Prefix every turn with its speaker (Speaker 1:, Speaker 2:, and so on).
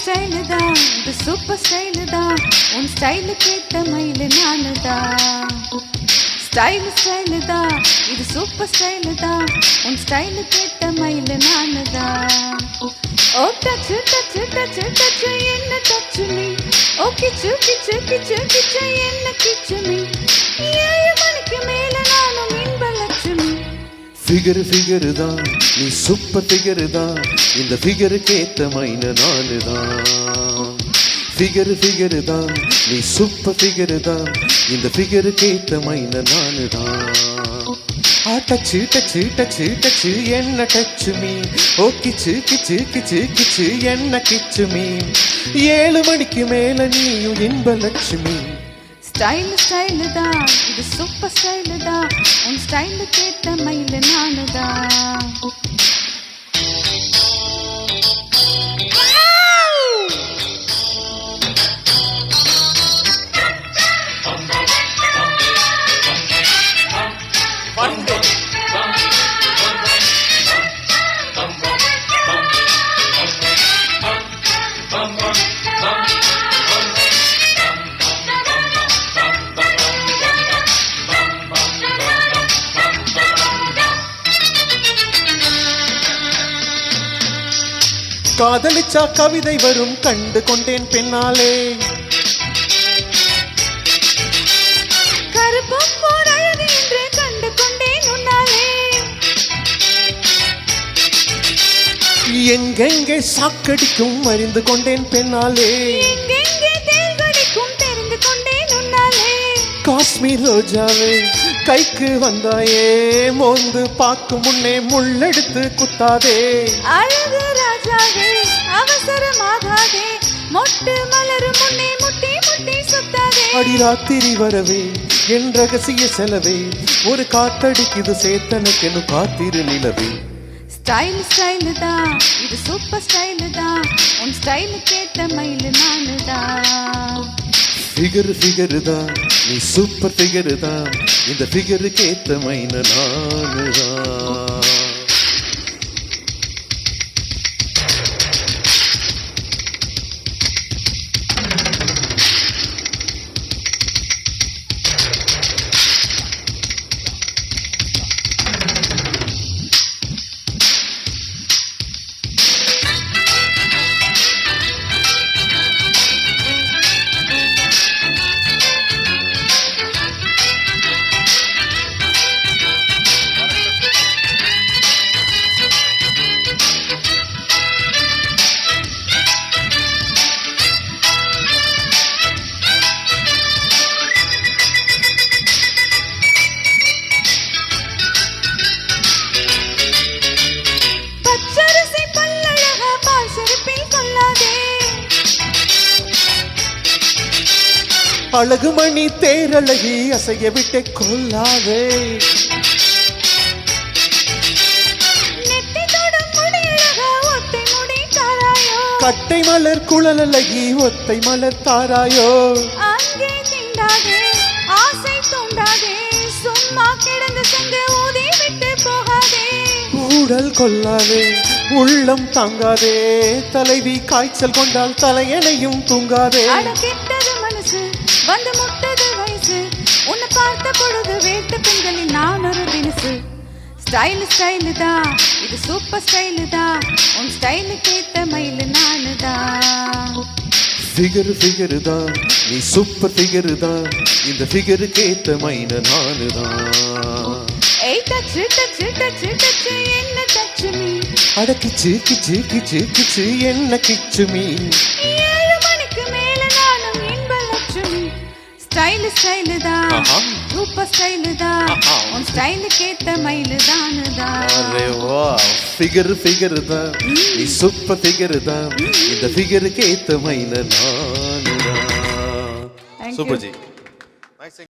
Speaker 1: Style தான், இது super style தான். உன் ஸ்டைலுக்கு ஏத்த மயில் நானு தான். ஸ்டைல் தான், இது சூப்பர் ஸ்டைல் தான். உன் ஸ்டைலுக்கு ஏத்த மயில் நானு தான். ஓ டச்சு டச்சு டச்சு டச்சு என்ன டச்சு மீ. ஓ கிச்சு கிச்சு கிச்சு கிச்சு என்ன கிச்சு மீ. 7 மணிக்கு மேல நானும் இன்பலட்சுமி.
Speaker 2: ஃபிகர் தான், நீ சூப்பர் ஃபிகர் தான். இந்த ஃபிகருக்கு ஏத்த மைன நானு தான். ஃபிகர் தான், நீ சூப்பர் ஃபிகர் தான். இந்த ஃபிகருக்கு ஏத்த மைன நானு தான். டச்சு டச்சு டச்சு டச்சு என்ன டச்சு மீ. ஓ கிச்சு கிச்சு கிச்சு கிச்சு என்ன கிச்சு மீ. 7 மணிக்கு மேல நீயும் இன்பலட்சுமி.
Speaker 1: ஸ்டைல் தான், இது சூப்பர் ஸ்டைல் தான். உன் ஸ்டைலுக்கு ஏத்த மயில் நானு தான்.
Speaker 2: காதலிச்சா கவிதை வரும் கண்டு கொண்டேன் பெண்ணாலே.
Speaker 1: கருப்பம் போர் அழகு என்று கண்டு கொண்டேன் உன்னாலே.
Speaker 2: எங்கெங்கே சாக்கடிக்கும் அறிந்து கொண்டேன் பெண்ணாலே.
Speaker 1: எங்கெங்கே தேர்கடிக்கும் தெரிந்து கொண்டேன் உன்னாலே.
Speaker 2: காஷ்மீர் ரோஜாவே கைக்கு வந்தாயே. மோந்து பார்க்கும் முன்னே முள்ளெடுத்து குத்தாதே.
Speaker 1: அழகு ராஜாவே அவசரமாகாதே. மொட்டு மலரும் முன்னே முட்டி முட்டி சுத்தாதே.
Speaker 2: அடிராத்திரி வரவே என் ரகசிய செலவே. ஒரு காத்தடிக்குது சேத்தனுக்கெனு காத்திரு நிலவே.
Speaker 1: ஸ்டைல் தான், இது சூப்பர் ஸ்டைல் தான். உன் ஸ்டைலுக்கு ஏத்த மயில் நானு தான்.
Speaker 2: ஃபிகர் தான், நீ சூப்பர் ஃபிகர் தான். இந்த ஃபிகருக்கு ஏத்த மைன நானு தான். அழகுமணி தேரழகி அசைய விட்டு கொல்லாதே. கட்டை மலர் குழலழகி ஒத்தை மலர் தாராயோ.
Speaker 1: அங்கே தீண்டாதே ஆசை தூண்டாதே. சும்மா கிடந்து சென்று ஊதி விட்டு போகாதே.
Speaker 2: ஊடல் கொள்ளாதே உள்ளம் தாங்காதே. தலைவி காய்ச்சல் கொண்டால் தலையணையும் தூங்காதே.
Speaker 1: கெட்டது மனசு வந்து முட்டது வயசு. உன்னை பார்த்த பொழுது வேட்டு பெண்களில் நான் ஒரு தினசு. ஸ்டைல் தான், இது சூப்பர் ஸ்டைல் தான். உன் ஸ்டைலுக்கு ஏத்த மயில் நானு தான்.
Speaker 2: ஃபிகர் தான், நீ சூப்பர் ஃபிகர் தான். இந்த ஃபிகருக்கு ஏத்த மைன நானு தான்.
Speaker 1: ஏய் டச்சு டச்சு டச்சு டச்சு என்ன டச்சு மீ.
Speaker 2: அட கிச்சு கிச்சு கிச்சு கிச்சு என்ன கிச்சு மீ.
Speaker 1: 7 மணிக்கு மேல நானும் இன்பலட்சுமி. ஸ்டைல் தான், சூப்பர் ஸ்டைல் தான். உன் ஸ்டைலுக்கு ஏத்த மயில் தானு தான்.
Speaker 2: Array wow. ஃபிகர் தான் நீ சூப்பர் ஃபிகர் தான் இந்த ஃபிகருக்கு ஏத்த மைன நானுதான்.
Speaker 1: Thank you.
Speaker 2: Super G.